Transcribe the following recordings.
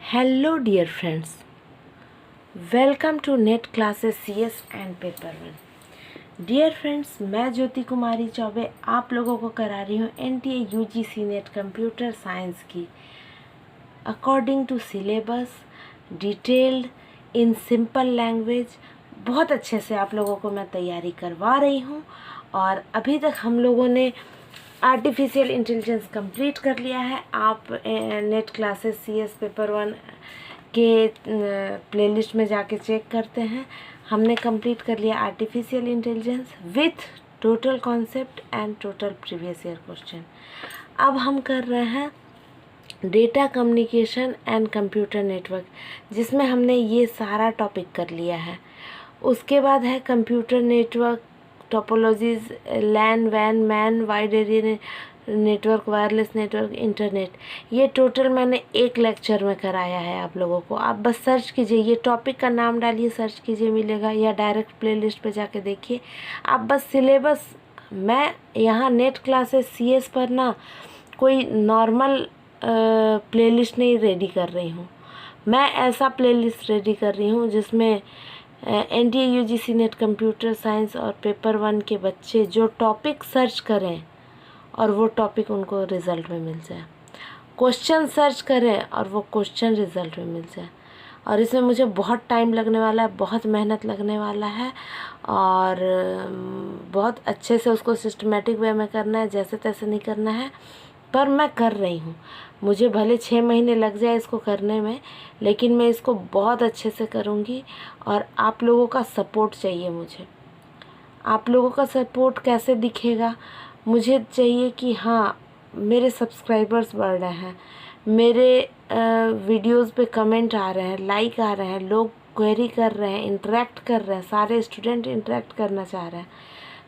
Hello dear friends, welcome to NET classes CS and paper one. Dear friends, मैं ज्योति कुमारी चौबे आप लोगों को करा रही हूँ NTA UGC net computer science की according to syllabus, detailed in simple language. बहुत अच्छे से आप लोगों को मैं तैयारी करवा रही हूँ। और अभी तक हम लोगों ने आर्टिफिशियल इंटेलिजेंस कंप्लीट कर लिया है। आप net classes CS paper one के प्लेलिस्ट में जाके चेक करते हैं। हमने कंप्लीट कर लिया artificial intelligence with total concept and total previous year question. अब हम कर रहे हैं data communication and computer network, जिसमें हमने ये सारा टॉपिक कर लिया है। उसके बाद है कंप्यूटर नेटवर्क टोपोलॉजीज, लैन, वैन, MAN, wide area network, wireless network, internet. ये टोटल मैंने एक लेक्चर में कराया है आप लोगों को। आप बस सर्च कीजिए, ये टॉपिक का नाम डालिए, सर्च कीजिए, मिलेगा, या डायरेक्ट प्लेलिस्ट पे जाके देखिए। आप बस सिलेबस, मैं यहाँ नेट क्लासेस CS पर ना कोई नॉर्मल प्लेलिस्ट नहीं रेडी कर रही हूँ। मैं ऐसा प्लेलिस्ट रेडी कर रही हूँ जिसमें NTA UGC net computer science और पेपर वन के बच्चे जो टॉपिक सर्च करें और वो टॉपिक उनको रिज़ल्ट में मिल जाए, क्वेश्चन सर्च करें और वो क्वेश्चन रिज़ल्ट में मिल जाए। और इसमें मुझे बहुत टाइम लगने वाला है, बहुत मेहनत लगने वाला है, और बहुत अच्छे से उसको सिस्टमेटिक वे में करना है, जैसे तैसे नहीं करना है। पर मैं कर रही हूँ। मुझे भले 6 महीने लग जाए इसको करने में, लेकिन मैं इसको बहुत अच्छे से करूँगी। और आप लोगों का सपोर्ट चाहिए मुझे। आप लोगों का सपोर्ट कैसे दिखेगा? मुझे चाहिए कि हाँ, मेरे सब्सक्राइबर्स बढ़ रहे हैं, मेरे वीडियोस पे कमेंट आ रहे हैं, लाइक आ रहे हैं, लोग क्वेरी कर रहे हैं, इंटरेक्ट कर रहे हैं, सारे स्टूडेंट इंटरेक्ट करना चाह रहे हैं।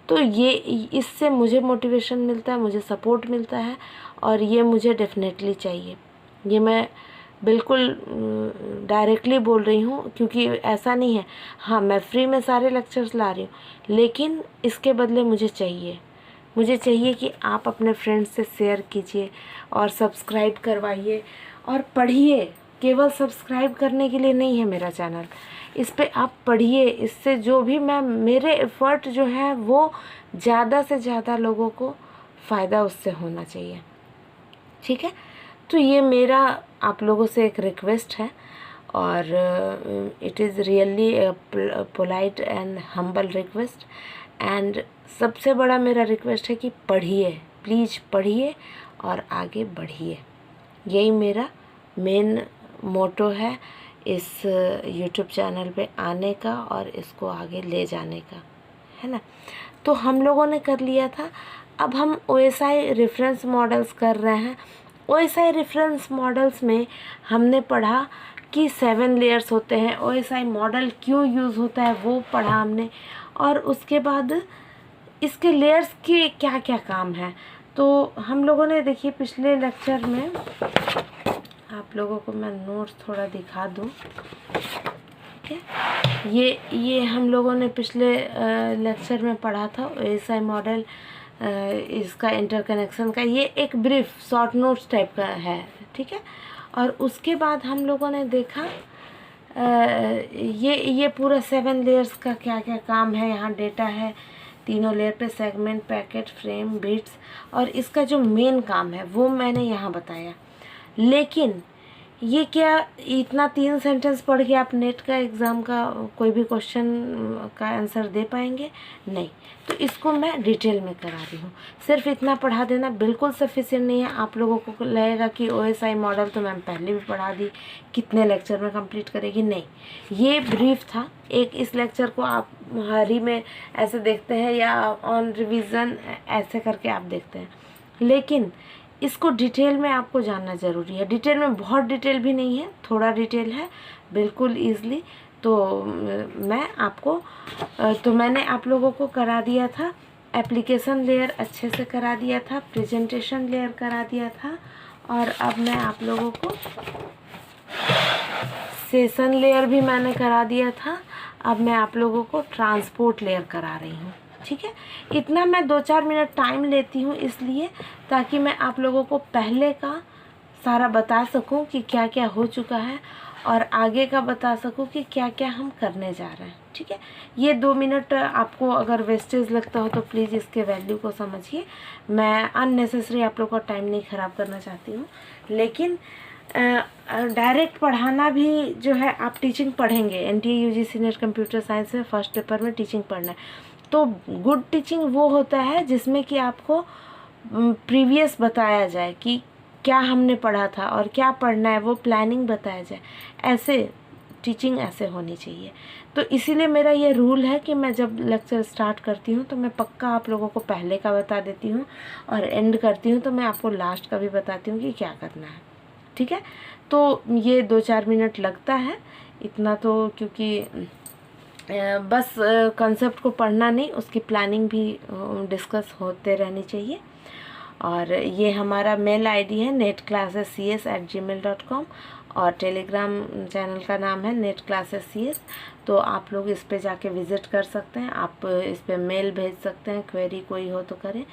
तो ये इससे मुझे मोटिवेशन मिलता है, मुझे सपोर्ट मिलता है, और ये मुझे डेफिनेटली चाहिए। ये मैं बिल्कुल डायरेक्टली बोल रही हूँ, क्योंकि ऐसा नहीं है हाँ मैं फ्री में सारे लेक्चर्स ला रही हूँ, लेकिन इसके बदले मुझे चाहिए कि आप अपने फ्रेंड्स से शेयर कीजिए और सब्सक्राइब करवाइए और पढ़िए। केवल सब्सक्राइब करने के लिए नहीं है मेरा चैनल, इस पे आप पढ़िए। इससे जो भी मेरे एफ़र्ट जो है वो ज़्यादा से ज़्यादा लोगों को फ़ायदा उससे होना चाहिए, ठीक है। तो ये मेरा आप लोगों से एक रिक्वेस्ट है, और it is really polite and humble request. And सबसे बड़ा मेरा रिक्वेस्ट है कि पढ़िए, प्लीज़ पढ़िए और आगे बढ़िए। यही मेरा मेन मोटो है इस YouTube चैनल पे आने का और इसको आगे ले जाने का, है ना। तो हम लोगों ने कर लिया था। अब हम OSI रेफरेंस मॉडल्स कर रहे हैं। OSI रेफरेंस मॉडल्स में हमने पढ़ा कि 7 लेयर्स होते हैं। OSI मॉडल क्यों यूज़ होता है वो पढ़ा हमने, और उसके बाद इसके लेयर्स के क्या क्या काम है। तो हम लोगों ने, देखिए, पिछले लेक्चर में आप लोगों को मैं नोट्स थोड़ा दिखा दूँ, ठीक है। ये हम लोगों ने पिछले लेक्चर में पढ़ा था OSI मॉडल, इसका इंटरकनेक्शन का। ये एक ब्रीफ शॉर्ट नोट्स टाइप का है, ठीक है। और उसके बाद हम लोगों ने देखा ये पूरा 7 लेयर्स का क्या क्या काम है। यहाँ डेटा है, तीनों लेयर पे सेगमेंट, पैकेट, फ्रेम, बिट्स, और इसका जो मेन काम है वो मैंने यहाँ बताया। लेकिन ये क्या इतना 3 सेंटेंस पढ़ के आप नेट का एग्ज़ाम का कोई भी क्वेश्चन का आंसर दे पाएंगे? नहीं। तो इसको मैं डिटेल में करा रही हूँ। सिर्फ इतना पढ़ा देना बिल्कुल सफिशिएंट नहीं है। आप लोगों को लगेगा कि OSI मॉडल तो मैम पहले भी पढ़ा दी, कितने लेक्चर में कंप्लीट करेगी। नहीं, ये ब्रीफ था। एक इस लेक्चर को आप हरी में ऐसे देखते हैं या ऑन रिविज़न ऐसे करके आप देखते हैं, लेकिन इसको डिटेल में आपको जानना ज़रूरी है। डिटेल में बहुत डिटेल भी नहीं है, थोड़ा डिटेल है, बिल्कुल ईज़िली। तो मैंने आप लोगों को करा दिया था एप्लीकेशन लेयर, अच्छे से करा दिया था, प्रेजेंटेशन लेयर करा दिया था, और अब मैं आप लोगों को सेशन लेयर भी मैंने करा दिया था। अब मैं आप लोगों को ट्रांसपोर्ट लेयर करा रही हूँ, ठीक है। इतना मैं 2-4 मिनट टाइम लेती हूँ इसलिए ताकि मैं आप लोगों को पहले का सारा बता सकूं कि क्या क्या हो चुका है और आगे का बता सकूं कि क्या क्या हम करने जा रहे हैं। ठीक है, ये 2 मिनट आपको अगर वेस्टेज लगता हो तो प्लीज़ इसके वैल्यू को समझिए। मैं अननेसेसरी आप लोग का टाइम नहीं ख़राब करना चाहती हूँ, लेकिन डायरेक्ट पढ़ाना भी जो है, आप टीचिंग पढ़ेंगे, NTA UGC net computer science में फर्स्ट पेपर में टीचिंग पढ़ना है। तो गुड टीचिंग वो होता है जिसमें कि आपको प्रीवियस बताया जाए कि क्या हमने पढ़ा था और क्या पढ़ना है, वो प्लानिंग बताया जाए। ऐसे टीचिंग ऐसे होनी चाहिए। तो इसीलिए मेरा ये रूल है कि मैं जब लेक्चर स्टार्ट करती हूँ तो मैं पक्का आप लोगों को पहले का बता देती हूँ, और एंड करती हूँ तो मैं आपको लास्ट का भी बताती हूँ कि क्या करना है। ठीक है, तो ये 2-4 मिनट लगता है इतना, तो क्योंकि बस कंसेप्ट को पढ़ना नहीं, उसकी प्लानिंग भी डिस्कस होते रहनी चाहिए। और ये हमारा मेल आईडी है netclassescs@gmail.com, और टेलीग्राम चैनल का नाम है netclassescs। तो आप लोग इस पे जाके विज़िट कर सकते हैं, आप इस पे मेल भेज सकते हैं, क्वेरी कोई हो तो करें,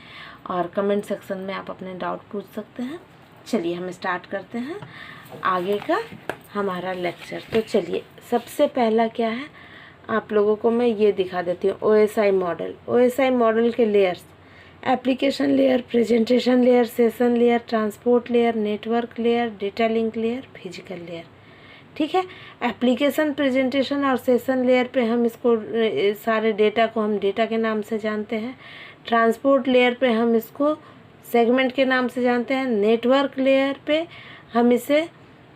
और कमेंट सेक्शन में आप अपने डाउट पूछ सकते हैं। चलिए हम स्टार्ट करते हैं आगे का हमारा लेक्चर। तो चलिए, सबसे पहला क्या है, आप लोगों को मैं ये दिखा देती हूँ OSI मॉडल। OSI मॉडल के layers: application layer, presentation layer, session layer, transport layer, network layer, data link layer, physical layer. ठीक है, एप्लीकेशन, प्रेजेंटेशन और सेशन लेयर पे हम इसको सारे डेटा को हम डेटा के नाम से जानते हैं। ट्रांसपोर्ट लेयर पे हम इसको सेगमेंट के नाम से जानते हैं। नेटवर्क लेयर पे हम इसे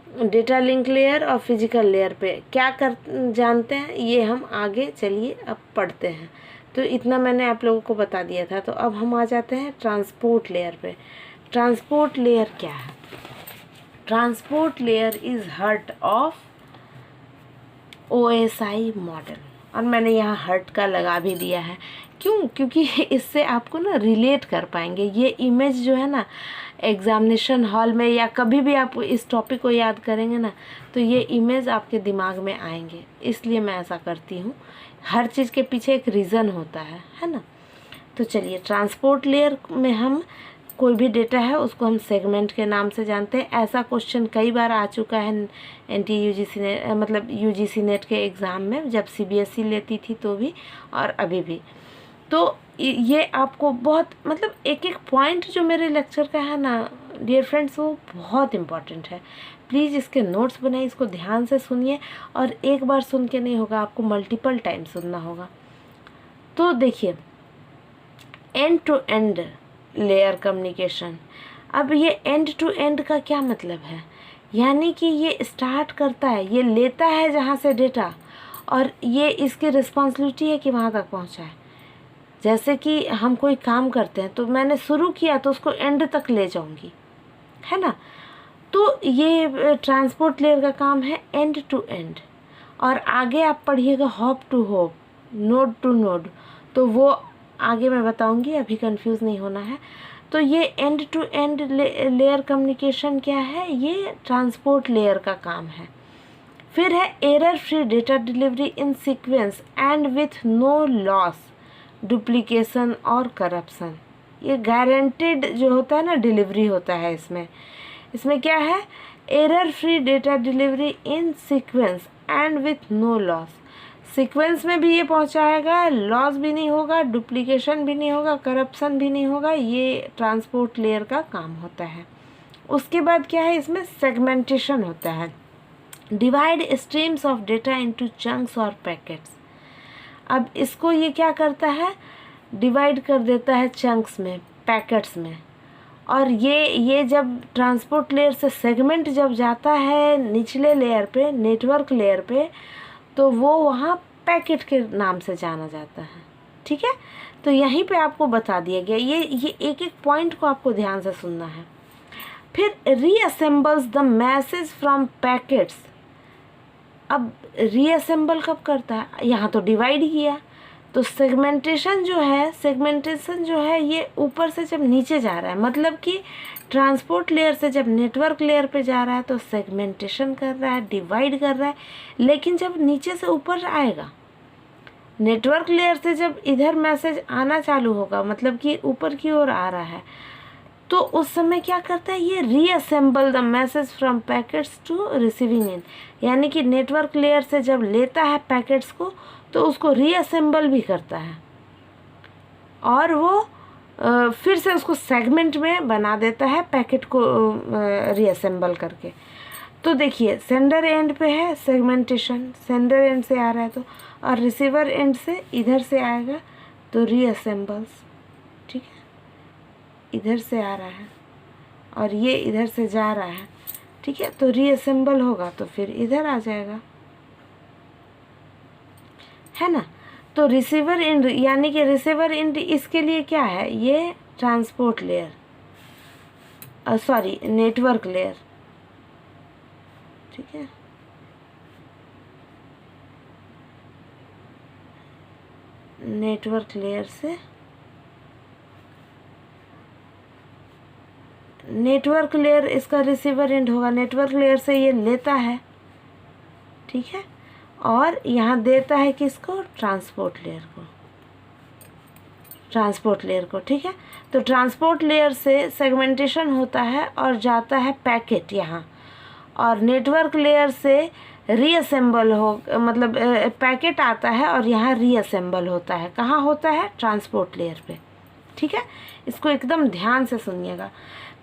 डेटा लिंक लेयर, और फिजिकल लेयर पे क्या कर जानते हैं ये हम आगे चलिए अब पढ़ते हैं। तो इतना मैंने आप लोगों को बता दिया था। तो अब हम आ जाते हैं ट्रांसपोर्ट लेयर पे। ट्रांसपोर्ट लेयर क्या है? Transport layer is heart of OSI model, और मैंने यहाँ हार्ट का लगा भी दिया है। क्यों? क्योंकि इससे आपको ना रिलेट कर पाएंगे। ये इमेज जो है ना, एग्जामिनेशन हॉल में या कभी भी आप इस टॉपिक को याद करेंगे ना, तो ये इमेज आपके दिमाग में आएंगे। इसलिए मैं ऐसा करती हूँ। हर चीज़ के पीछे एक रीज़न होता है ना। तो चलिए, ट्रांसपोर्ट लेयर में हम कोई भी डेटा है उसको हम सेगमेंट के नाम से जानते हैं। ऐसा क्वेश्चन कई बार आ चुका है NTA UGC नेट, मतलब UGC नेट के एग्ज़ाम में, जब CBSE लेती थी तो भी, और अभी भी। तो ये आपको बहुत, मतलब एक एक पॉइंट जो मेरे लेक्चर का है ना डियर फ्रेंड्स, वो बहुत इम्पॉर्टेंट है। प्लीज़ इसके नोट्स बनाइए, इसको ध्यान से सुनिए, और एक बार सुन के नहीं होगा, आपको मल्टीपल टाइम सुनना होगा। तो देखिए, end to end layer communication. अब ये एंड टू एंड का क्या मतलब है? यानी कि ये स्टार्ट करता है, ये लेता है जहाँ से डेटा, और ये इसकी रिस्पॉन्सिबिलिटी है कि वहाँ तक पहुँचाए। जैसे कि हम कोई काम करते हैं, तो मैंने शुरू किया तो उसको एंड तक ले जाऊंगी, है ना। तो ये ट्रांसपोर्ट लेयर का काम है एंड टू एंड। और आगे आप पढ़िएगा hop to hop, node to node, तो वो आगे मैं बताऊंगी, अभी कंफ्यूज नहीं होना है। तो ये end to end layer communication क्या है? ये ट्रांसपोर्ट लेयर का काम है। फिर है error free data delivery in sequence and with no loss, duplication और करप्शन। ये गारंटेड जो होता है ना डिलीवरी होता है इसमें क्या है? Error free data delivery in sequence and with no loss. Sequence में भी ये पहुंचाएगा, लॉस भी नहीं होगा, डुप्लीकेशन भी नहीं होगा, करप्शन भी नहीं होगा। ये ट्रांसपोर्ट लेयर का काम होता है। उसके बाद क्या है? इसमें सेगमेंटेशन होता है। Divide streams of data into chunks और पैकेट्स। अब इसको ये क्या करता है? डिवाइड कर देता है चंक्स में, पैकेट्स में। और ये जब ट्रांसपोर्ट लेयर से सेगमेंट जब जाता है निचले लेयर पे, नेटवर्क लेयर पे, तो वो वहाँ पैकेट के नाम से जाना जाता है। ठीक है, तो यहीं पे आपको बता दिया गया। ये एक एक पॉइंट को आपको ध्यान से सुनना है। फिर रीअसेंबल्स द मैसेज फ्रॉम पैकेट्स। अब रीअसेंबल कब करता है? यहाँ तो डिवाइड किया, तो सेगमेंटेशन जो है ये ऊपर से जब नीचे जा रहा है, मतलब कि ट्रांसपोर्ट लेयर से जब नेटवर्क लेयर पे जा रहा है तो सेगमेंटेशन कर रहा है, डिवाइड कर रहा है। लेकिन जब नीचे से ऊपर आएगा, नेटवर्क लेयर से जब इधर मैसेज आना चालू होगा, मतलब कि ऊपर की ओर आ रहा है, तो उस समय क्या करता है, ये reassemble the message from packets to receiving end, यानी कि नेटवर्क लेयर से जब लेता है पैकेट्स को तो उसको रीअसेंबल भी करता है और वो फिर से उसको सेगमेंट में बना देता है पैकेट को रीअसेंबल करके। तो देखिए सेंडर एंड पे है सेगमेंटेशन, सेंडर एंड से आ रहा है तो, और रिसीवर एंड से इधर से आएगा तो रीअसेंबल्स, ठीक है, इधर से आ रहा है और ये इधर से जा रहा है, ठीक है, तो रीअसेंबल होगा तो फिर इधर आ जाएगा, है ना। तो रिसीवर एंड यानी कि रिसीवर एंड इसके लिए क्या है, ये transport layer, sorry network layer, ठीक है, नेटवर्क लेयर से, नेटवर्क लेयर इसका रिसीवर एंड होगा, नेटवर्क लेयर से ये लेता है, ठीक है, और यहाँ देता है किसको, ट्रांसपोर्ट लेयर को, ट्रांसपोर्ट लेयर को, ठीक है। तो ट्रांसपोर्ट लेयर से सेगमेंटेशन होता है और जाता है पैकेट यहाँ, और नेटवर्क लेयर से रीअसेंबल हो, मतलब पैकेट आता है और यहाँ रीअसेंबल होता है, कहाँ होता है, ट्रांसपोर्ट लेयर पे, ठीक है। इसको एकदम ध्यान से सुनिएगा।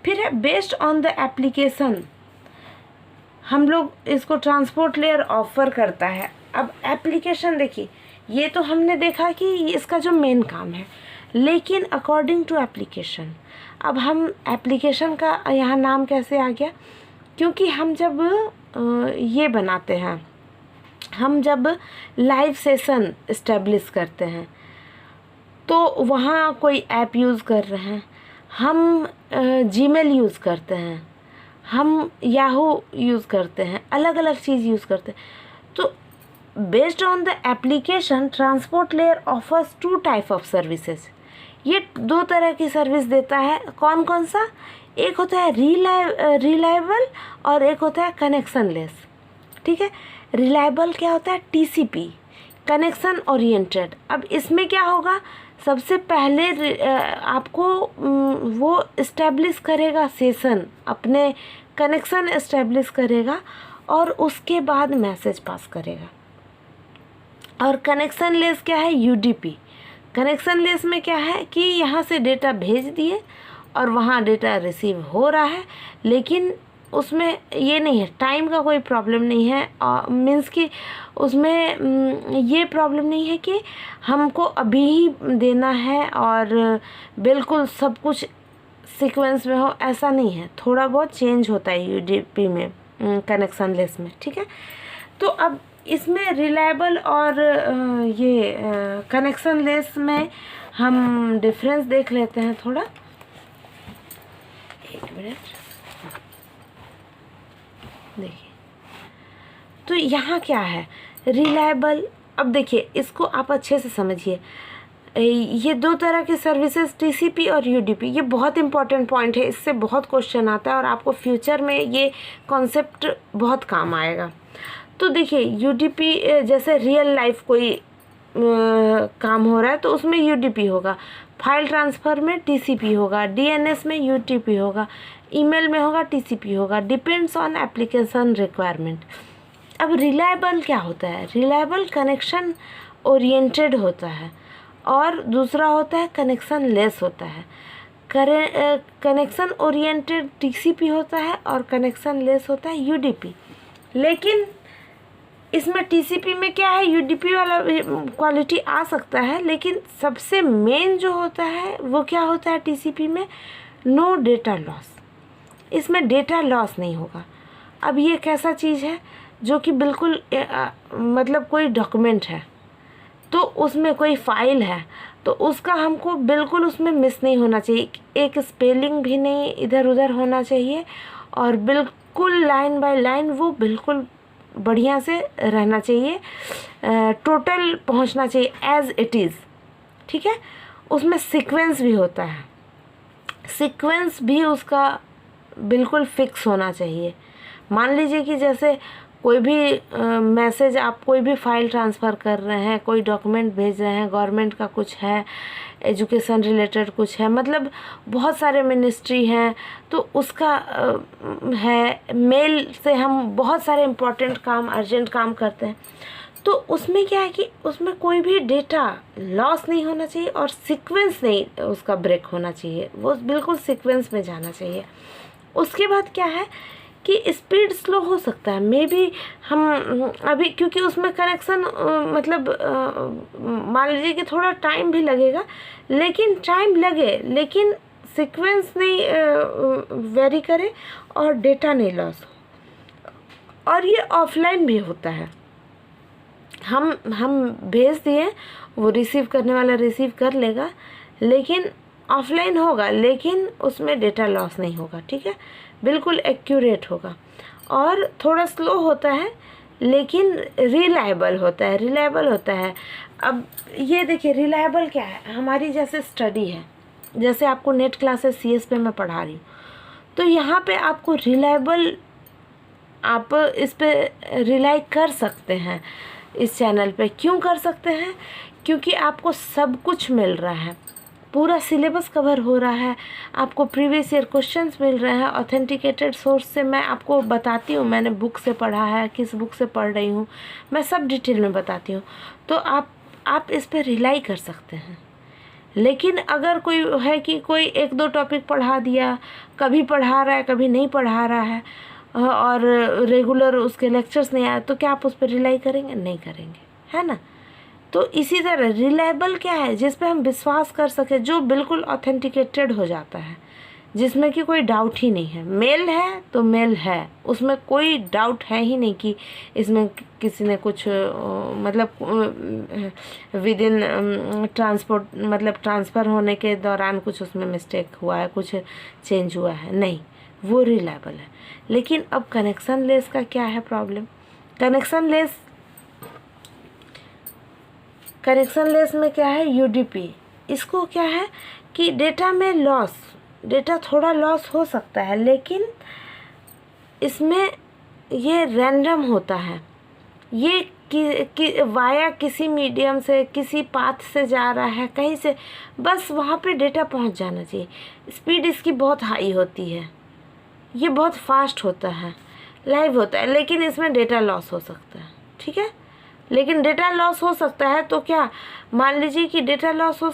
फिर है बेस्ड ऑन द एप्लीकेशन, हम लोग इसको ट्रांसपोर्ट लेयर ऑफर करता है। अब एप्लीकेशन देखिए, ये तो हमने देखा कि इसका जो मेन काम है, लेकिन अकॉर्डिंग टू एप्लीकेशन, अब हम एप्लीकेशन का यहाँ नाम कैसे आ गया, क्योंकि हम जब ये बनाते हैं, हम जब लाइव सेशन इस्टेब्लिश करते हैं तो वहाँ कोई ऐप यूज़ कर रहे हैं, हम जीमेल यूज़ करते हैं, हम याहू यूज़ करते हैं, अलग अलग चीज़ यूज़ करते हैं। तो based on the application transport layer offers two type of services, ये दो तरह की सर्विस देता है। कौन कौन सा, एक होता है रिलायबल और एक होता है कनेक्शन लेस, ठीक है। रिलायबल क्या होता है, टीसीपी, कनेक्शन ओरिएंटेड। अब इसमें क्या होगा, सबसे पहले आपको वो इस्टेब्लिश करेगा सेशन, अपने कनेक्शन इस्टेब्लिश करेगा और उसके बाद मैसेज पास करेगा। और कनेक्शन लेस क्या है, यूडीपी। कनेक्शन लेस में क्या है कि यहाँ से डेटा भेज दिए और वहाँ डेटा रिसीव हो रहा है, लेकिन उसमें ये नहीं है, टाइम का कोई प्रॉब्लम नहीं है, मीन्स कि उसमें ये प्रॉब्लम नहीं है कि हमको अभी ही देना है और बिल्कुल सब कुछ सीक्वेंस में हो, ऐसा नहीं है, थोड़ा बहुत चेंज होता है यूडीपी में, कनेक्शन लेस में, ठीक है। तो अब इसमें रिलायबल और ये कनेक्शन लेस में हम डिफरेंस देख लेते हैं थोड़ा, एक मिनट देखिए। तो यहाँ क्या है, रिलायबल। अब देखिए इसको आप अच्छे से समझिए, ये दो तरह के सर्विसेज टीसीपी और यूडीपी, ये बहुत इंपॉर्टेंट पॉइंट है, इससे बहुत क्वेश्चन आता है और आपको फ्यूचर में ये कॉन्सेप्ट बहुत काम आएगा। तो देखिए यूडीपी, जैसे रियल लाइफ कोई काम हो रहा है तो उसमें यूडीपी होगा, फाइल ट्रांसफ़र में टीसीपी होगा, डीएनएस में यूटीपी होगा, ईमेल में होगा टीसीपी होगा, डिपेंड्स ऑन एप्लीकेशन रिक्वायरमेंट। अब रिलायबल क्या होता है, रिलायबल कनेक्शन ओरिएंटेड होता है और दूसरा होता है कनेक्शन लेस होता है। कनेक्शन ओरिएंटेड टीसीपी होता है और कनेक्शन लेस होता है यूडीपी। लेकिन इसमें टीसीपी में क्या है, यूडीपी वाला क्वालिटी आ सकता है, लेकिन सबसे मेन जो होता है वो क्या होता है टीसीपी में, नो डेटा लॉस। इसमें डेटा लॉस नहीं होगा। अब ये कैसा चीज़ है जो कि बिल्कुल मतलब कोई डॉक्यूमेंट है तो उसमें कोई फाइल है तो उसका हमको बिल्कुल उसमें मिस नहीं होना चाहिए, एक स्पेलिंग भी नहीं इधर उधर होना चाहिए और बिल्कुल लाइन बाय लाइन वो बिल्कुल बढ़िया से रहना चाहिए, टोटल पहुंचना चाहिए एज इट इज़, ठीक है। उसमें सीक्वेंस भी होता है, सीक्वेंस भी उसका बिल्कुल फिक्स होना चाहिए। मान लीजिए कि जैसे कोई भी मैसेज, आप कोई भी फाइल ट्रांसफ़र कर रहे हैं, कोई डॉक्यूमेंट भेज रहे हैं, गवर्नमेंट का कुछ है, एजुकेशन रिलेटेड कुछ है, मतलब बहुत सारे मिनिस्ट्री हैं, तो उसका है। मेल से हम बहुत सारे इम्पोर्टेंट काम, अर्जेंट काम करते हैं, तो उसमें क्या है कि उसमें कोई भी डेटा लॉस नहीं होना चाहिए और सीक्वेंस नहीं उसका ब्रेक होना चाहिए, वो बिल्कुल सीक्वेंस में जाना चाहिए। उसके बाद क्या है कि स्पीड स्लो हो सकता है, मे बी हम अभी, क्योंकि उसमें कनेक्शन मतलब मान लीजिए कि थोड़ा टाइम भी लगेगा, लेकिन टाइम लगे लेकिन सीक्वेंस नहीं वेरी करे और डेटा नहीं लॉस हो। और ये ऑफलाइन भी होता है, हम भेज दिए, वो रिसीव करने वाला रिसीव कर लेगा, लेकिन ऑफलाइन होगा, लेकिन उसमें डेटा लॉस नहीं होगा, ठीक है, बिल्कुल एक्यूरेट होगा। और थोड़ा स्लो होता है लेकिन रिलायबल होता है। अब ये देखिए रिलायबल क्या है, हमारी जैसे स्टडी है, जैसे आपको नेट क्लासेस CS पे मैं पढ़ा रही हूँ, तो यहाँ पे आपको रिलायबल, आप इस पे रिलाई कर सकते हैं। इस चैनल पे क्यों कर सकते हैं? क्योंकि आपको सब कुछ मिल रहा है, पूरा सिलेबस कवर हो रहा है, आपको प्रीवियस ईयर क्वेश्चंस मिल रहे हैं, ऑथेंटिकेटेड सोर्स से मैं आपको बताती हूँ, मैंने बुक से पढ़ा है, किस बुक से पढ़ रही हूँ, मैं सब डिटेल में बताती हूँ, तो आप इस पर रिलाई कर सकते हैं। लेकिन अगर कोई है कि कोई 1-2 टॉपिक पढ़ा दिया, कभी पढ़ा रहा है कभी नहीं पढ़ा रहा है, और रेगुलर उसके लेक्चर्स नहीं आए, तो क्या आप उस पर रिलाई करेंगे? नहीं करेंगे, है ना। तो इसी तरह रिलायबल क्या है, जिस पे हम विश्वास कर सके, जो बिल्कुल ऑथेंटिकेटेड हो जाता है, जिसमें कि कोई डाउट ही नहीं है। मेल है तो मेल है, उसमें कोई डाउट है ही नहीं कि इसमें किसी ने कुछ मतलब विद इन ट्रांसपोर्ट, मतलब ट्रांसफ़र होने के दौरान कुछ उसमें मिस्टेक हुआ है, कुछ चेंज हुआ है, नहीं, वो रिलायबल है। लेकिन अब कनेक्शन लेस का क्या है प्रॉब्लम? कनेक्शन लेस में क्या है? UDP। इसको क्या है कि डेटा में लॉस, डेटा थोड़ा लॉस हो सकता है, लेकिन इसमें ये रैंडम होता है, ये वाया किसी मीडियम से, किसी पाथ से जा रहा है, कहीं से, बस वहाँ पे डेटा पहुँच जाना चाहिए। स्पीड इसकी बहुत हाई होती है, ये बहुत फास्ट होता है, लाइव होता है, लेकिन इसमें डेटा लॉस हो सकता है, ठीक है। लेकिन डेटा लॉस हो सकता है तो क्या, मान लीजिए कि डेटा लॉस हो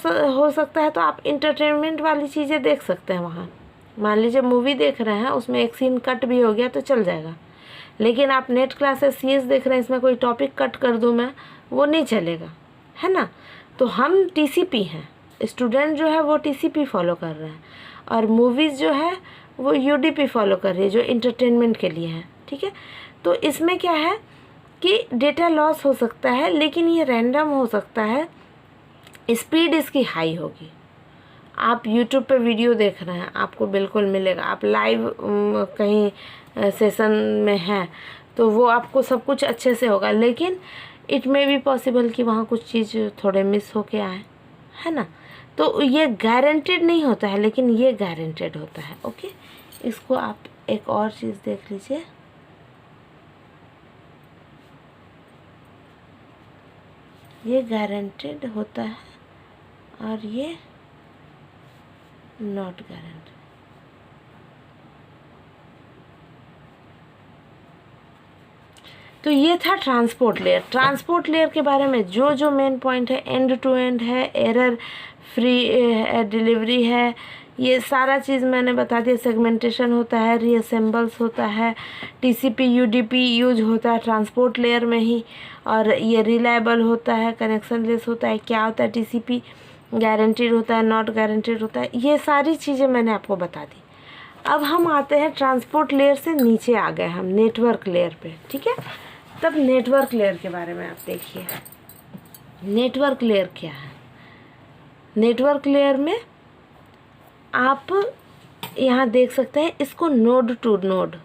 सकता है, तो आप इंटरटेनमेंट वाली चीज़ें देख सकते हैं वहाँ। मान लीजिए मूवी देख रहे हैं, उसमें एक सीन कट भी हो गया तो चल जाएगा, लेकिन आप नेट क्लासेस CS देख रहे हैं, इसमें कोई टॉपिक कट कर दूँ मैं, वो नहीं चलेगा, है ना। तो हम TCP हैं, स्टूडेंट जो है वो TCP फॉलो कर रहे हैं, और मूवीज़ जो है वो UDP फॉलो कर रही है, जो इंटरटेनमेंट के लिए है, ठीक है। तो इसमें क्या है कि डेटा लॉस हो सकता है, लेकिन ये रैंडम हो सकता है, स्पीड इसकी हाई होगी। आप YouTube पे वीडियो देख रहे हैं, आपको बिल्कुल मिलेगा, आप लाइव कहीं सेशन में हैं तो वो आपको सब कुछ अच्छे से होगा, लेकिन इट मे बी पॉसिबल कि वहाँ कुछ चीज़ थोड़े मिस होके आए, है ना। तो ये गारंटेड नहीं होता है, लेकिन ये गारंटेड होता है, ओके। इसको आप एक और चीज़ देख लीजिए, ये गारंटेड होता है और ये नॉट गारंटेड। तो ये था ट्रांसपोर्ट लेयर। ट्रांसपोर्ट लेयर के बारे में जो मेन पॉइंट है, एंड टू एंड है, एरर फ्री डिलीवरी है, ये सारा चीज़ मैंने बता दिया। सेगमेंटेशन होता है, रीअसेंबल्स होता है, TCP UDP यूज होता है ट्रांसपोर्ट लेयर में ही, और ये रिलायबल होता है, कनेक्शन लेस होता है। क्या होता है? TCP गारंटीड होता है, नॉट गारंटीड होता है। ये सारी चीज़ें मैंने आपको बता दी। अब हम आते हैं ट्रांसपोर्ट लेयर से नीचे आ गए हम नेटवर्क लेयर पे, ठीक है। तब नेटवर्क लेयर के बारे में आप देखिए, नेटवर्क लेयर क्या है। नेटवर्क लेयर में आप यहाँ देख सकते हैं, इसको node to node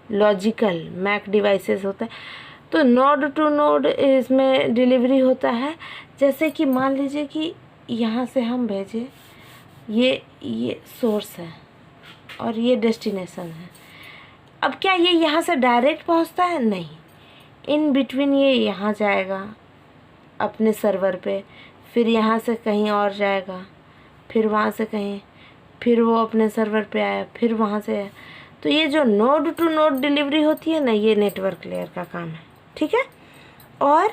logical MAC devices होता है, तो नोड टू नोड इसमें डिलीवरी होता है। जैसे कि मान लीजिए कि यहाँ से हम भेजें, ये सोर्स है और ये डेस्टिनेशन है। अब क्या ये यहाँ से डायरेक्ट पहुँचता है? नहीं, इन बिटवीन ये यहाँ जाएगा अपने सर्वर पे, फिर यहाँ से कहीं और जाएगा, फिर वहाँ से कहीं, फिर वो अपने सर्वर पे आया, फिर वहाँ से आया। तो ये जो नोड टू नोड डिलीवरी होती है ना, ये नेटवर्क लेयर का काम है, ठीक है। और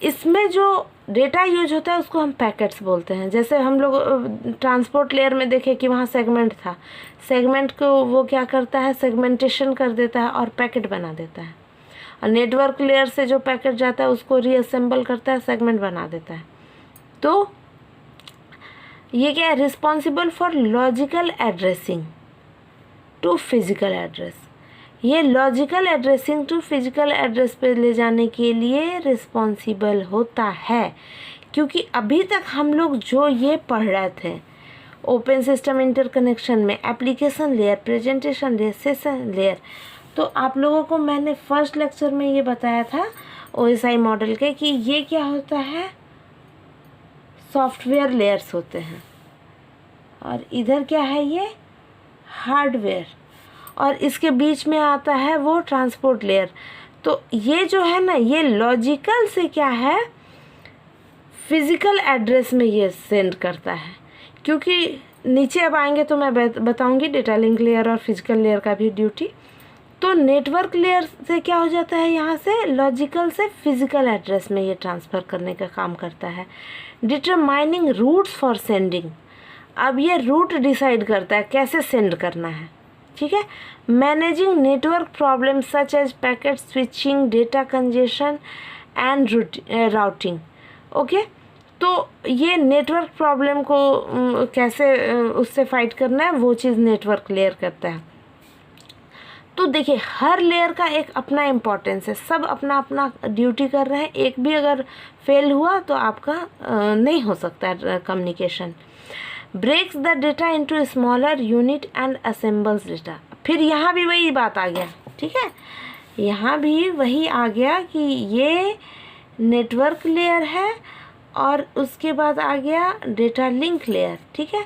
इसमें जो डेटा यूज होता है उसको हम पैकेट्स बोलते हैं। जैसे हम लोग ट्रांसपोर्ट लेयर में देखे कि वहाँ सेगमेंट था, सेगमेंट को वो क्या करता है, सेगमेंटेशन कर देता है और पैकेट बना देता है। और नेटवर्क लेयर से जो पैकेट जाता है उसको रीअसेंबल करता है, सेगमेंट बना देता है। तो ये क्या है, responsible for logical addressing to physical address. ये logical addressing to physical address पे ले जाने के लिए रिस्पॉन्सिबल होता है। क्योंकि अभी तक हम लोग जो ये पढ़ रहे थे ओपन सिस्टम इंटरकनेक्शन में, application layer, presentation layer, session layer, तो आप लोगों को मैंने फर्स्ट लेक्चर में ये बताया था OSI मॉडल के कि ये क्या होता है, सॉफ्टवेयर लेयर्स होते हैं, और इधर क्या है, ये हार्डवेयर, और इसके बीच में आता है वो ट्रांसपोर्ट लेयर। तो ये जो है ना, ये लॉजिकल से क्या है, फिज़िकल एड्रेस में ये सेंड करता है। क्योंकि नीचे अब आएंगे तो मैं बताऊंगी डेटा लिंक लेयर और फिजिकल लेयर का भी ड्यूटी। तो नेटवर्क लेयर से क्या हो जाता है, यहाँ से लॉजिकल से फिजिकल एड्रेस में ये ट्रांसफ़र करने का काम करता है। डिटरमाइनिंग रूट्स फॉर सेंडिंग, अब ये रूट डिसाइड करता है कैसे सेंड करना है, ठीक है। Managing network problem such as packet switching, data congestion and routing. Okay, तो ये नेटवर्क प्रॉब्लम को कैसे उससे फाइट करना है, वो चीज़ नेटवर्क लेयर करता है। तो देखिए, हर लेयर का एक अपना इम्पोर्टेंस है, सब अपना अपना ड्यूटी कर रहे हैं। एक भी अगर फेल हुआ तो आपका नहीं हो सकता है communication. Breaks the data into smaller unit and assembles data. फिर यहाँ भी वही बात आ गया, ठीक है, यहाँ भी वही आ गया कि ये नेटवर्क लेयर है और उसके बाद आ गया डेटा लिंक लेयर, ठीक है।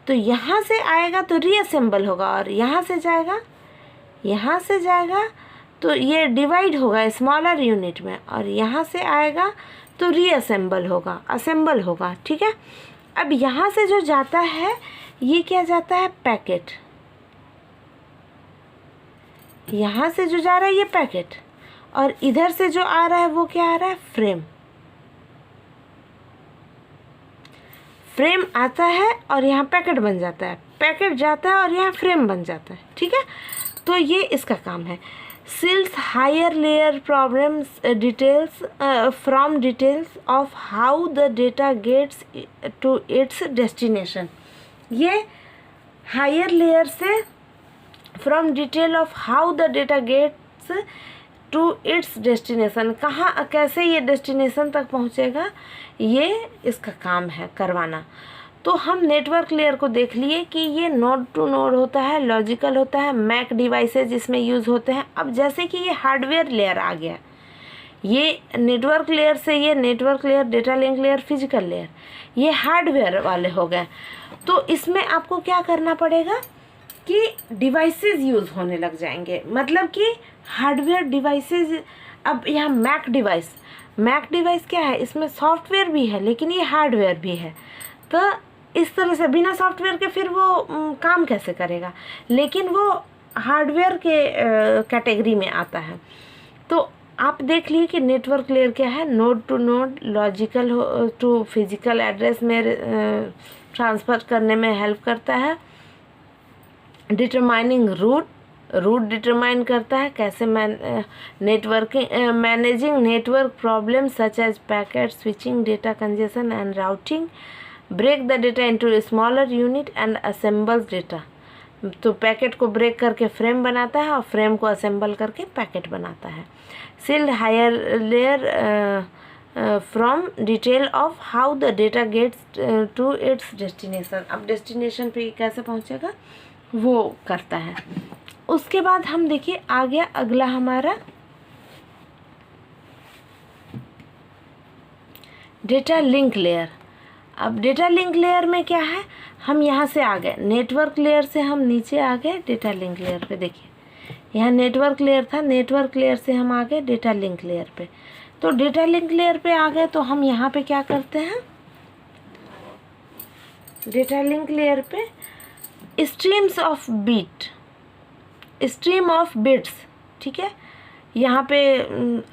तो यहाँ से आएगा तो रीअसेंबल होगा, और यहाँ से जाएगा, यहाँ से जाएगा तो ये डिवाइड होगा स्मॉलर यूनिट में, और यहाँ से आएगा तो रीअसेंबल होगा, असेंबल होगा, ठीक है। अब यहाँ से जो जाता है ये क्या जाता है, पैकेट। यहाँ से जो जा रहा है ये पैकेट, और इधर से जो आ रहा है वो क्या आ रहा है, फ्रेम। फ्रेम आता है और यहाँ पैकेट बन जाता है, पैकेट जाता है और यहाँ फ्रेम बन जाता है, ठीक है। तो ये इसका काम है। Seals higher layer problems details from details of how the data gets to its destination। ये higher layer से from detail of how the data gets to its destination, कहाँ कैसे ये destination तक पहुँचेगा, ये इसका काम है करवाना। तो हम नेटवर्क लेयर को देख लिए कि ये नोड टू नोड होता है, लॉजिकल होता है, मैक डिवाइसेज इसमें यूज़ होते हैं। अब जैसे कि ये हार्डवेयर लेयर आ गया, ये नेटवर्क लेयर से ये network layer, data link layer, physical layer, ये हार्डवेयर वाले हो गए। तो इसमें आपको क्या करना पड़ेगा कि डिवाइसेस यूज़ होने लग जाएंगे, मतलब कि हार्डवेयर डिवाइसेज। अब यहाँ मैक डिवाइस क्या है, इसमें सॉफ्टवेयर भी है लेकिन ये हार्डवेयर भी है। तो इस तरह से बिना सॉफ्टवेयर के फिर वो काम कैसे करेगा, लेकिन वो हार्डवेयर के कैटेगरी में आता है। तो आप देख लिए कि नेटवर्क लेयर क्या है, node to node, logical to physical address में ट्रांसफ़र करने में हेल्प करता है। डिटरमाइनिंग रूट डिटरमाइन करता है कैसे managing network problem such as packet switching, data congestion and routing. Break the data into smaller unit and assembles data. तो packet को ब्रेक करके फ्रेम बनाता है और फ्रेम को असेंबल करके पैकेट बनाता है। Shields higher layer from detail of how the data gets to its destination. अब डेस्टिनेशन पे कैसे पहुंचेगा वो करता है। उसके बाद हम देखिए आ गया अगला हमारा डेटा लिंक लेयर। अब डेटा लिंक लेयर में क्या है, हम यहाँ से आ गए नेटवर्क लेयर से, हम नीचे आ गए डेटा लिंक लेयर पे। देखिए यहाँ नेटवर्क लेयर था, नेटवर्क लेयर से हम आ गए डेटा लिंक लेयर पे। तो डेटा लिंक लेयर पे आ गए तो हम यहाँ पे क्या करते हैं, डेटा लिंक लेयर पे streams of bit, stream of bits, ठीक है, यहाँ पे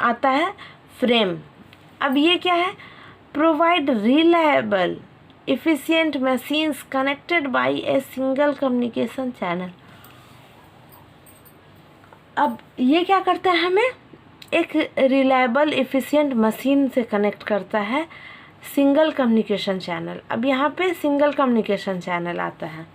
आता है फ्रेम। अब ये क्या है, provide reliable efficient machines connected by a single communication channel। अब ये क्या करता है, हमें एक रिलायबल एफिशिएंट मशीन से कनेक्ट करता है सिंगल कम्युनिकेशन चैनल। अब यहाँ पे सिंगल कम्युनिकेशन चैनल आता है।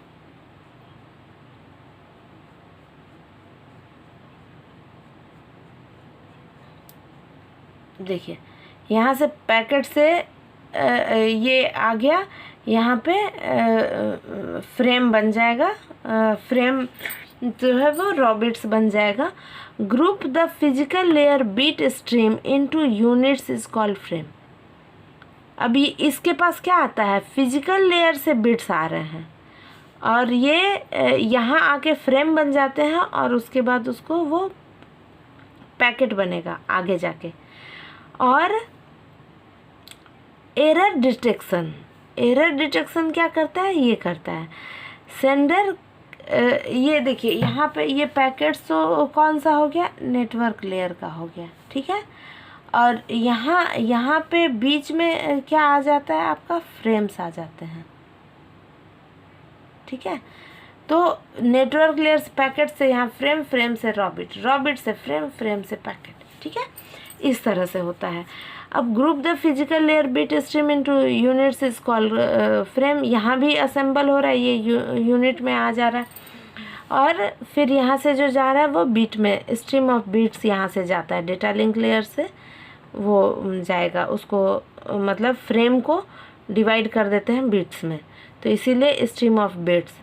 देखिए यहाँ से पैकेट से ये आ गया, यहाँ पे फ्रेम बन जाएगा, फ्रेम जो है वो रॉबिट्स बन जाएगा। Group the physical layer bit stream into units is called frame. अभी इसके पास क्या आता है, फिजिकल लेयर से बिट्स आ रहे हैं और ये यहाँ आके फ्रेम बन जाते हैं और उसके बाद उसको वो पैकेट बनेगा आगे जाके। और एरर डिटेक्शन, एरर डिटेक्शन क्या करता है, ये करता है सेंडर। ये देखिए यहाँ पे ये पैकेट्स तो कौन सा हो गया, नेटवर्क लेयर का हो गया, ठीक है। और यहाँ पे बीच में क्या आ जाता है, आपका फ्रेम्स आ जाते हैं, ठीक है। तो नेटवर्क लेयर से पैकेट से यहाँ फ्रेम, फ्रेम से रॉबिट, रॉबिट से फ्रेम, फ्रेम से पैकेट, ठीक है, इस तरह से होता है। अब group the physical layer bit stream into units is called frame. यहाँ भी असेंबल हो रहा है, ये यूनिट में आ जा रहा है और फिर यहाँ से जो जा रहा है वो बीट में, स्ट्रीम ऑफ बीट्स यहाँ से जाता है, डेटा लिंक लेयर से वो जाएगा, उसको मतलब फ्रेम को डिवाइड कर देते हैं बीट्स में, तो इसीलिए स्ट्रीम ऑफ बीट्स,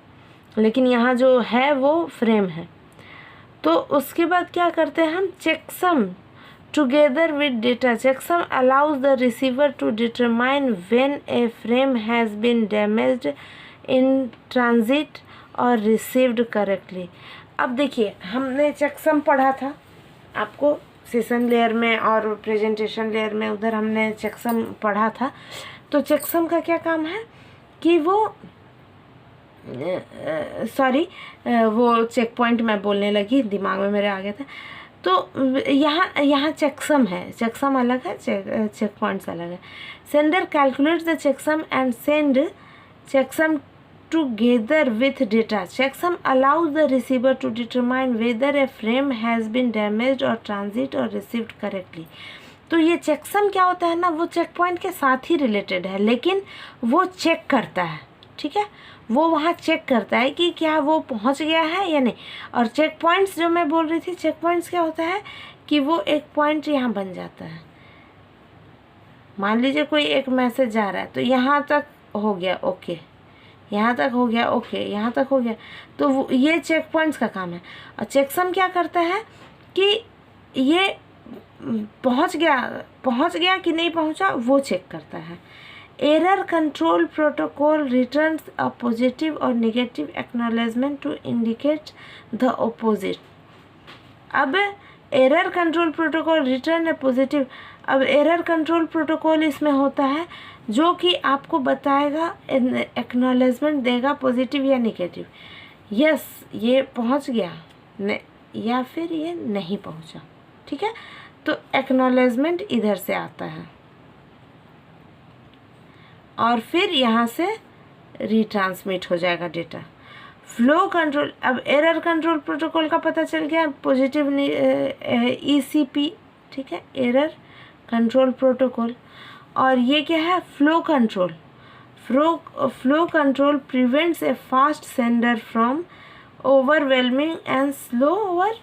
लेकिन यहाँ जो है वो फ्रेम है। तो उसके बाद क्या करते हैं हम, checksum together with data। checksum allows the receiver to determine when a frame has been damaged in transit or received correctly। अब देखिए हमने checksum पढ़ा था आपको सेशन लेयर में और प्रेजेंटेशन लेयर में, उधर हमने checksum पढ़ा था। तो checksum का क्या काम है कि वो वो चेक पॉइंट मैं बोलने लगी, दिमाग में मेरे आ गया था। तो यहाँ चेकसम है, चेकसम अलग है, चेक पॉइंट्स अलग है। Sender calculates the checksum and send checksum together with data. Checksum allows the receiver to determine whether a frame has been damaged or transit or received correctly. तो ये checksum क्या होता है ना, वो चेक पॉइंट के साथ ही रिलेटेड है, लेकिन वो चेक करता है, ठीक है, वो वहाँ चेक करता है कि क्या वो पहुँच गया है या नहीं। और चेक पॉइंट्स जो मैं बोल रही थी, चेक पॉइंट्स क्या होता है कि वो एक पॉइंट यहाँ बन जाता है। मान लीजिए कोई एक मैसेज जा रहा है तो यहाँ तक हो गया ओके, यहाँ तक हो गया ओके, यहाँ तक हो गया, तो ये चेक पॉइंट्स का काम है। और चेकसम क्या करता है कि ये पहुँच गया कि नहीं पहुँचा, वो चेक करता है। Error control protocol returns a positive or negative acknowledgement to indicate the opposite. अब error control protocol return a positive. अब एरर कंट्रोल प्रोटोकॉल इसमें होता है जो कि आपको बताएगा, एक्नॉलेजमेंट देगा पॉजिटिव या नेगेटिव, यस ये पहुंच गया या फिर ये नहीं पहुंचा, ठीक है। तो एक्नॉलेजमेंट इधर से आता है और फिर यहाँ से रिट्रांसमिट हो जाएगा डेटा। फ्लो कंट्रोल, अब एरर कंट्रोल प्रोटोकॉल का पता चल गया, पॉजिटिव ECP, ठीक है, एरर कंट्रोल प्रोटोकॉल। और ये क्या है, flow control. Flow control prevents A fast sender from overwhelming and slow over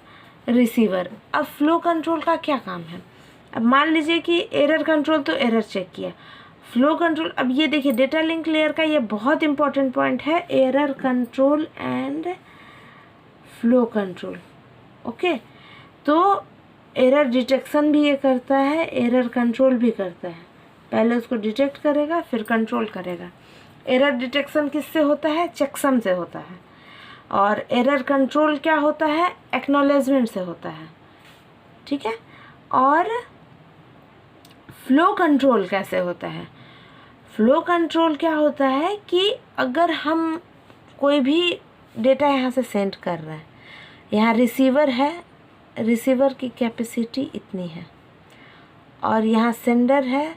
receiver. अब फ्लो कंट्रोल का क्या काम है, अब मान लीजिए कि एरर कंट्रोल तो एरर चेक किया, फ्लो कंट्रोल, अब ये देखिए डेटा लिंक लेयर का ये बहुत इंपॉर्टेंट पॉइंट है, error control and flow control, okay. तो एरर डिटेक्शन भी ये करता है, एरर कंट्रोल भी करता है, पहले उसको डिटेक्ट करेगा फिर कंट्रोल करेगा। एरर डिटेक्शन किससे होता है, चेकसम से होता है। और एरर कंट्रोल क्या होता है, एक्नॉलेजमेंट से होता है, ठीक है। और फ्लो कंट्रोल कैसे होता है, फ्लो कंट्रोल क्या होता है कि अगर हम कोई भी डेटा यहाँ से सेंड कर रहे हैं, यहाँ रिसीवर है, रिसीवर की कैपेसिटी इतनी है, और यहाँ सेंडर है,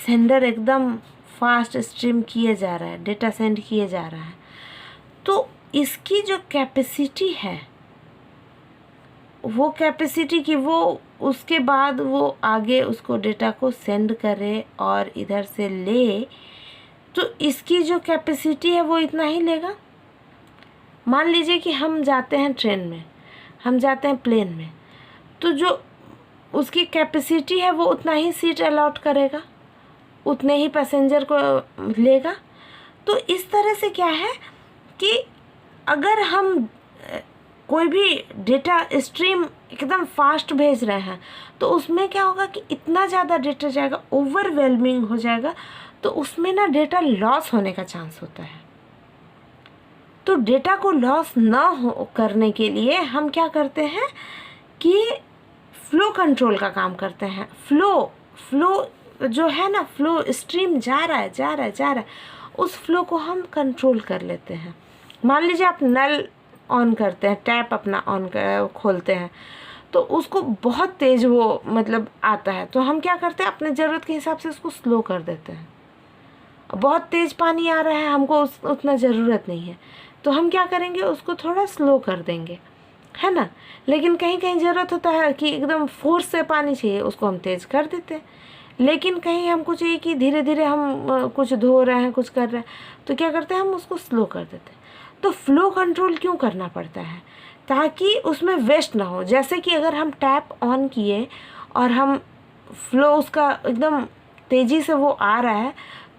सेंडर एकदम फास्ट स्ट्रीम किए जा रहा है, डेटा सेंड किए जा रहा है, तो इसकी जो कैपेसिटी है वो कैपेसिटी की वो उसके बाद वो आगे उसको डेटा को सेंड करे और इधर से ले, तो इसकी जो कैपेसिटी है वो इतना ही लेगा। मान लीजिए कि हम जाते हैं ट्रेन में, हम जाते हैं प्लेन में, तो जो उसकी कैपेसिटी है वो उतना ही सीट अलॉट करेगा, उतने ही पैसेंजर को लेगा। तो इस तरह से क्या है कि अगर हम कोई भी डेटा स्ट्रीम एकदम फास्ट भेज रहे हैं तो उसमें क्या होगा कि इतना ज़्यादा डेटा जाएगा, ओवरवेलमिंग हो जाएगा, तो उसमें ना डेटा लॉस होने का चांस होता है। तो डेटा को लॉस ना हो करने के लिए हम क्या करते हैं कि फ्लो कंट्रोल का काम करते हैं। फ्लो जो है ना, फ्लो स्ट्रीम जा रहा है, उस फ्लो को हम कंट्रोल कर लेते हैं। मान लीजिए आप नल ऑन करते हैं, टैप अपना खोलते हैं, तो उसको बहुत तेज़ वो मतलब आता है, तो हम क्या करते हैं, अपने ज़रूरत के हिसाब से उसको स्लो कर देते हैं। बहुत तेज़ पानी आ रहा है, हमको उतना ज़रूरत नहीं है, तो हम क्या करेंगे, उसको थोड़ा स्लो कर देंगे, है ना। लेकिन कहीं कहीं ज़रूरत होता है कि एकदम फोर्स से पानी चाहिए, उसको हम तेज़ कर देते हैं। लेकिन कहीं हमको चाहिए कि धीरे धीरे हम कुछ धो रहे हैं, कुछ कर रहे हैं, तो क्या करते हैं, हम उसको स्लो कर देते हैं। तो फ्लो कंट्रोल क्यों करना पड़ता है, ताकि उसमें वेस्ट ना हो। जैसे कि अगर हम टैप ऑन किए और हम फ्लो उसका एकदम तेज़ी से वो आ रहा है,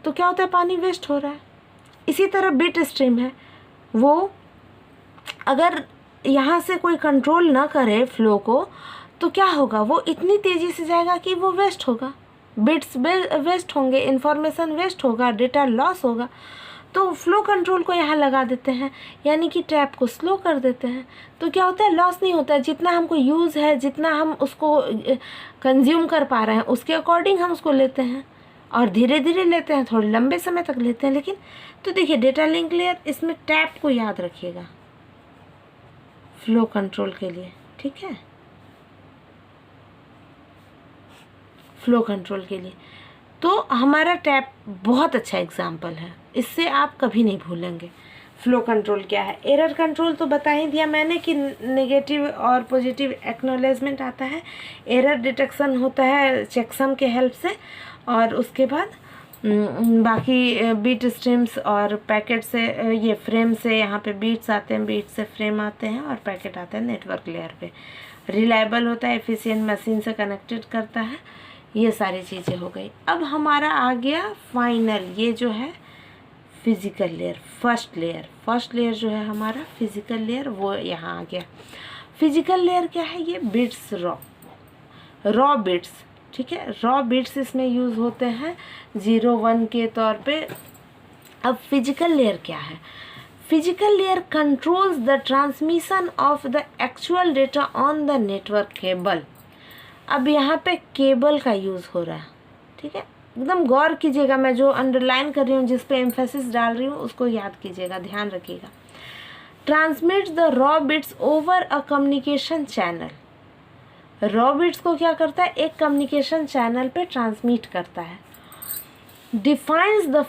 तो क्या होता है, पानी वेस्ट हो रहा है। इसी तरह बिट स्ट्रीम है, वो अगर यहाँ से कोई कंट्रोल ना करे फ्लो को, तो क्या होगा, वो इतनी तेज़ी से जाएगा कि वो वेस्ट होगा, बिट्स वेस्ट होंगे, इंफॉर्मेशन वेस्ट होगा, डेटा लॉस होगा। तो फ्लो कंट्रोल को यहाँ लगा देते हैं, यानी कि टैप को स्लो कर देते हैं, तो क्या होता है, लॉस नहीं होता है। जितना हमको यूज़ है, जितना हम उसको कंज्यूम कर पा रहे हैं, उसके अकॉर्डिंग हम उसको लेते हैं, और धीरे धीरे लेते हैं, थोड़े लंबे समय तक लेते हैं। लेकिन तो देखिए, डेटा लिंक लेयर, इसमें टैप को याद रखिएगा फ्लो कंट्रोल के लिए, ठीक है, फ्लो कंट्रोल के लिए। तो हमारा टैप बहुत अच्छा एग्जाम्पल है, इससे आप कभी नहीं भूलेंगे। फ्लो कंट्रोल क्या है, एरर कंट्रोल तो बता ही दिया मैंने कि नेगेटिव और पॉजिटिव एक्नॉलेजमेंट आता है, एरर डिटेक्शन होता है चेकसम के हेल्प से, और उसके बाद बाकी बीट स्ट्रीम्स और पैकेट से, ये फ्रेम से यहाँ पे बीट्स आते हैं, बीट से फ्रेम आते हैं, और पैकेट आते हैं नेटवर्क लेयर पे। रिलायबल होता है, एफिशिएंट मशीन से कनेक्टेड करता है, ये सारी चीज़ें हो गई। अब हमारा आ गया फाइनल, ये जो है फिज़िकल लेयर, फर्स्ट लेयर जो है हमारा फिज़िकल लेयर, वो यहाँ आ गया। फिज़िकल लेयर क्या है, ये बिट्स, रॉ बिट्स, ठीक है, रॉ बिट्स इसमें यूज़ होते हैं 0 1 के तौर पे। अब फिजिकल लेयर क्या है, physical layer controls the transmission of the actual data on the network cable. अब यहाँ पे केबल का यूज़ हो रहा है, ठीक है, एकदम गौर कीजिएगा, मैं जो अंडरलाइन कर रही हूँ, जिस पे एम्फेसिस डाल रही हूँ, उसको याद कीजिएगा, ध्यान रखिएगा। Transmits the raw bits over a communication channel. Raw bits को क्या करता है, एक कम्युनिकेशन चैनल पे ट्रांसमिट करता है। Defines the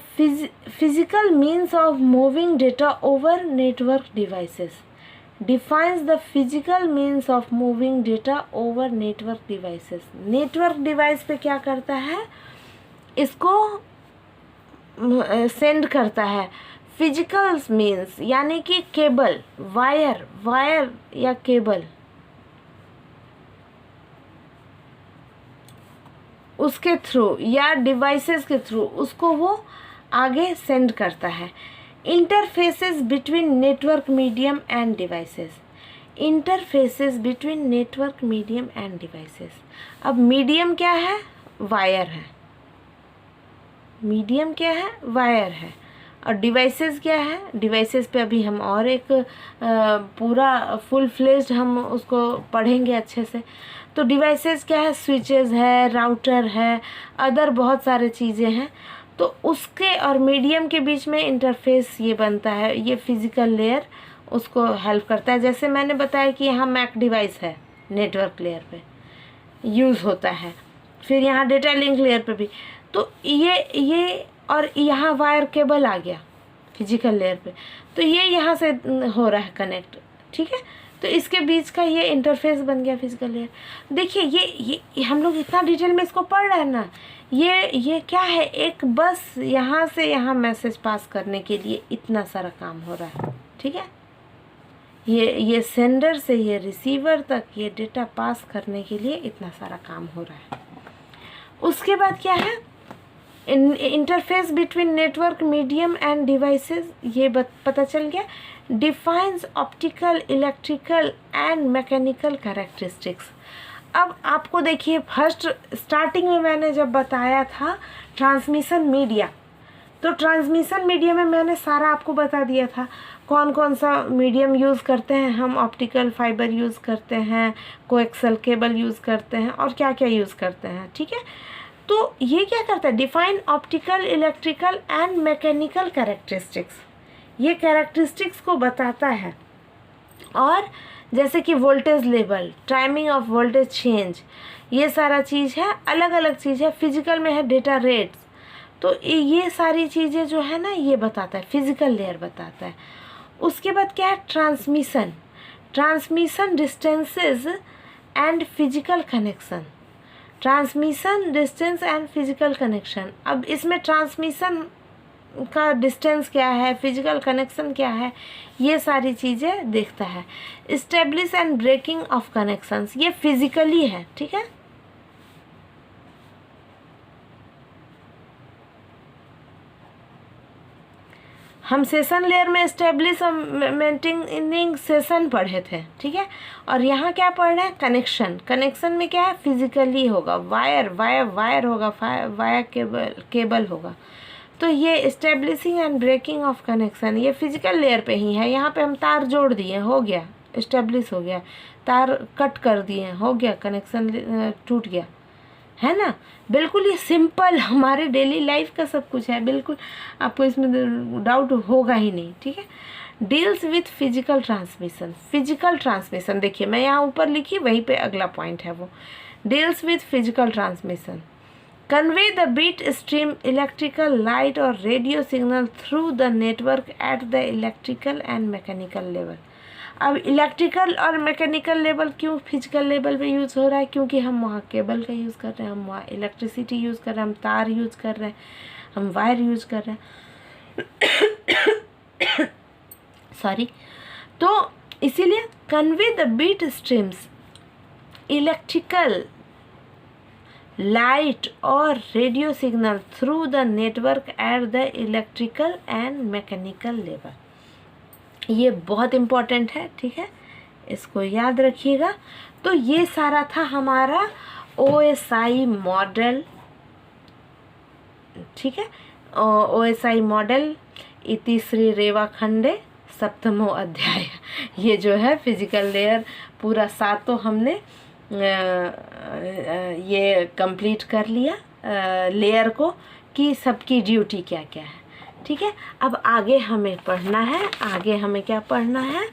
physical means of moving data over network devices. Defines the physical means of moving data over network devices. Network device पे क्या करता है, इसको सेंड करता है। फिजिकल मीन्स यानी कि केबल, वायर या केबल, उसके थ्रू या डिवाइसेस के थ्रू उसको वो आगे सेंड करता है। Interfaces between network medium end devices. Interfaces between network medium end devices. अब मीडियम क्या है, वायर है, मीडियम क्या है, वायर है, और डिवाइसेस क्या है, डिवाइसेस पे अभी हम और एक पूरा फुल फ्लेज्ड हम उसको पढ़ेंगे अच्छे से। तो डिवाइसेस क्या है, स्विचेस है, राउटर है, अदर बहुत सारे चीज़ें हैं। तो उसके और मीडियम के बीच में इंटरफेस ये बनता है, ये फिज़िकल लेयर उसको हेल्प करता है। जैसे मैंने बताया कि यहाँ मैक डिवाइस है, नेटवर्क लेयर पे यूज़ होता है, फिर यहाँ डेटा लिंक लेयर पे भी। तो ये और यहाँ वायर केबल आ गया फिजिकल लेयर पे, तो ये यहाँ से हो रहा है कनेक्ट, ठीक है। तो इसके बीच का ये इंटरफेस बन गया फिजिकल लेयर। देखिए ये हम लोग इतना डिटेल में इसको पढ़ रहे हैं ना, ये क्या है, एक बस यहाँ से यहाँ मैसेज पास करने के लिए इतना सारा काम हो रहा है, ठीक है। ये सेंडर से ये रिसीवर तक ये डेटा पास करने के लिए इतना सारा काम हो रहा है। उसके बाद क्या है, interface between network medium end devices, ये पता चल गया। Defines optical, electrical and mechanical characteristics. अब आपको देखिए, फर्स्ट स्टार्टिंग में मैंने जब बताया था ट्रांसमिशन मीडिया, तो ट्रांसमिशन मीडिया में मैंने सारा आपको बता दिया था कौन कौन सा मीडियम यूज़ करते हैं हम। ऑप्टिकल फाइबर यूज़ करते हैं, कोएक्सल केबल यूज़ करते हैं, और क्या क्या यूज़ करते हैं, ठीक है। तो ये क्या करता है, define optical, electrical and mechanical characteristics, ये कैरेक्टरिस्टिक्स को बताता है। और जैसे कि voltage level, timing of voltage change, ये सारा चीज़ है, अलग अलग चीज़ है। फिजिकल में है डेटा रेट्स, तो ये सारी चीज़ें जो है ना, ये बताता है, फिजिकल लेयर बताता है। उसके बाद क्या है, transmission, transmission distances and physical connection, transmission distance and physical connection. अब इसमें ट्रांसमिशन का डिस्टेंस क्या है, फिजिकल कनेक्शन क्या है, ये सारी चीज़ें देखता है। Establish and breaking of connections, ये फिजिकली है, ठीक है। हम सेशन लेयर में इस्टेब्लिश और मेंटेनिंग सेशन पढ़े थे, ठीक है। और यहाँ क्या पढ़ रहे हैं, कनेक्शन, कनेक्शन में क्या है, फिजिकली होगा, वायर होगा, वायर केबल होगा। तो ये establishing and breaking of connection, ये फिजिकल लेयर पे ही है। यहाँ पे हम तार जोड़ दिए, हो गया, इस्टेब्लिश हो गया। तार कट कर दिए, हो गया, कनेक्शन टूट गया, है ना। बिल्कुल ये सिंपल हमारे डेली लाइफ का सब कुछ है, बिल्कुल आपको इसमें डाउट होगा ही नहीं, ठीक है। Deals with physical transmission, physical transmission देखिए मैं यहाँ ऊपर लिखी, वहीं पे अगला पॉइंट है वो, deals with physical transmission. Convey the bit stream electrical light or radio signal through the network at the electrical and mechanical level. अब इलेक्ट्रिकल और मैकेनिकल लेवल क्यों फिजिकल लेवल पे यूज़ हो रहा है, क्योंकि हम वहाँ केबल का यूज़ कर रहे हैं, हम वहाँ इलेक्ट्रिसिटी यूज़ कर रहे हैं, हम तार यूज़ कर रहे हैं, हम वायर यूज़ कर रहे हैं सॉरी। तो इसीलिए convey the bit streams electrical light or radio signal through the network at the electrical and mechanical level, ये बहुत इम्पॉर्टेंट है, ठीक है, इसको याद रखिएगा। तो ये सारा था हमारा OSI मॉडल, ठीक है। OSI मॉडल इति श्री रेवाखंडे सप्तमो अध्याय, ये जो है फिजिकल लेयर पूरा 7 तो हमने ये कंप्लीट कर लिया लेयर को, कि सबकी ड्यूटी क्या क्या है, ठीक है। अब आगे हमें पढ़ना है, आगे हमें क्या पढ़ना है,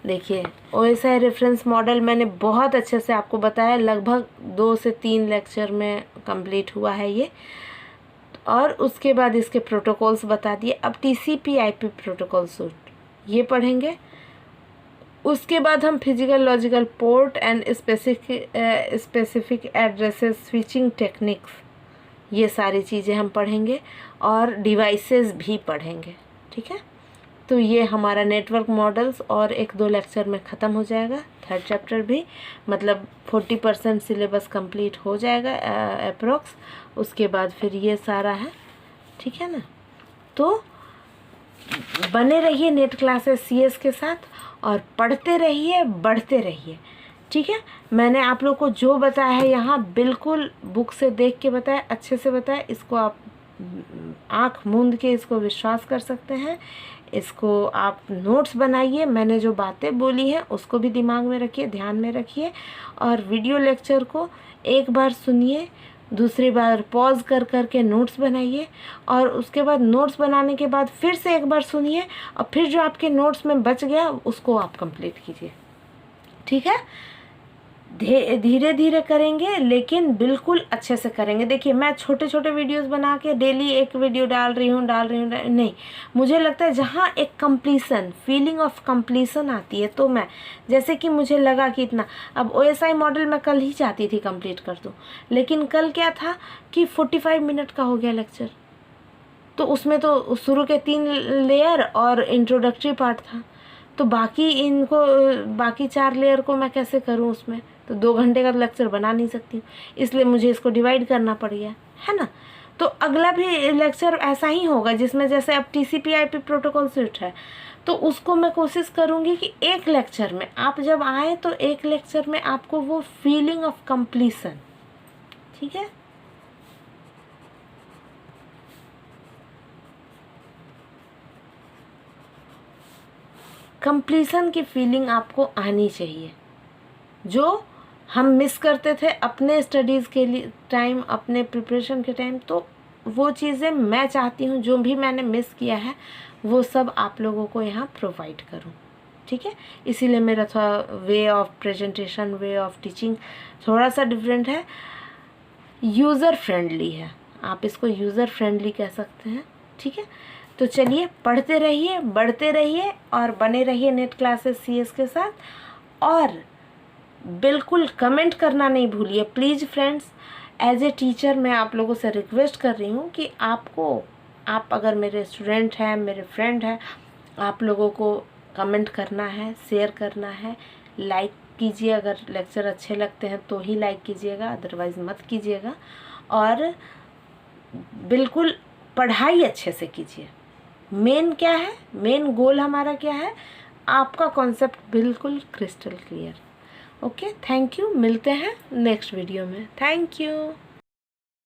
देखिए OSI रेफरेंस मॉडल मैंने बहुत अच्छे से आपको बताया, लगभग 2 से 3 लेक्चर में कंप्लीट हुआ है ये। और उसके बाद इसके प्रोटोकॉल्स बता दिए। अब TCP/IP प्रोटोकॉल सूट ये पढ़ेंगे। उसके बाद हम physical logical port and specific addresses switching techniques, ये सारी चीज़ें हम पढ़ेंगे, और डिवाइसेस भी पढ़ेंगे, ठीक है। तो ये हमारा नेटवर्क मॉडल्स और 1-2 लेक्चर में ख़त्म हो जाएगा, 3rd चैप्टर भी, मतलब 40% सिलेबस कंप्लीट हो जाएगा अप्रोक्स। उसके बाद फिर ये सारा है, ठीक है ना। तो बने रहिए नेट क्लासेस CS के साथ और पढ़ते रहिए, बढ़ते रहिए, ठीक है। मैंने आप लोग को जो बताया है यहाँ बिल्कुल बुक से देख के बताया, अच्छे से बताया, इसको आँख मूंद के इसको विश्वास कर सकते हैं। इसको आप नोट्स बनाइए, मैंने जो बातें बोली हैं उसको भी दिमाग में रखिए, ध्यान में रखिए, और वीडियो लेक्चर को एक बार सुनिए, दूसरी बार पॉज कर कर के नोट्स बनाइए, और उसके बाद नोट्स बनाने के बाद फिर से एक बार सुनिए, और फिर जो आपके नोट्स में बच गया उसको आप कंप्लीट कीजिए। ठीक है, धीरे धीरे करेंगे लेकिन बिल्कुल अच्छे से करेंगे। देखिए मैं छोटे छोटे वीडियोस बना के डेली एक वीडियो डाल रही हूँ नहीं, मुझे लगता है जहाँ एक कंप्लीसन, फीलिंग ऑफ कंप्लीसन आती है, तो मैं जैसे कि मुझे लगा कि इतना, अब OSI मॉडल मैं कल ही चाहती थी कंप्लीट कर दूँ, लेकिन कल क्या था कि 45 मिनट का हो गया लेक्चर, तो उसमें तो शुरू के 3 लेयर और इंट्रोडक्टरी पार्ट था, तो बाकी 4 लेयर को मैं कैसे करूं उसमें, तो 2 घंटे का लेक्चर बना नहीं सकती हूँ, इसलिए मुझे इसको डिवाइड करना पड़ गया, है ना। तो अगला भी लेक्चर ऐसा ही होगा, जिसमें जैसे अब TCP/IP प्रोटोकॉल स्विच है, तो उसको मैं कोशिश करूँगी कि एक लेक्चर में आप जब आए तो एक लेक्चर में आपको वो फीलिंग ऑफ कंप्लीसन, ठीक है। कंप्लीसन की फीलिंग आपको आनी चाहिए, जो हम मिस करते थे अपने स्टडीज़ के लिए टाइम, अपने प्रिपरेशन के टाइम, तो वो चीज़ें मैं चाहती हूँ जो भी मैंने मिस किया है वो सब आप लोगों को यहाँ प्रोवाइड करूँ, ठीक है। इसीलिए मेरा थोड़ा way of presentation, way of teaching थोड़ा सा डिफरेंट है, यूज़र फ्रेंडली है, आप इसको यूज़र फ्रेंडली कह सकते हैं, ठीक है। तो चलिए पढ़ते रहिए, बढ़ते रहिए और बने रहिए नेट क्लासेस CS के साथ, और बिल्कुल कमेंट करना नहीं भूलिए please friends. As a teacher मैं आप लोगों से रिक्वेस्ट कर रही हूँ कि आप अगर मेरे स्टूडेंट हैं, मेरे फ्रेंड हैं, आप लोगों को कमेंट करना है, शेयर करना है, लाइक कीजिए, अगर लेक्चर अच्छे लगते हैं तो ही लाइक कीजिएगा, अदरवाइज़ मत कीजिएगा, और बिल्कुल पढ़ाई अच्छे से कीजिए। मेन क्या है, मेन गोल हमारा क्या है, आपका कॉन्सेप्ट बिल्कुल crystal clear. Okay, thank you, मिलते हैं नेक्स्ट वीडियो में, थैंक यू।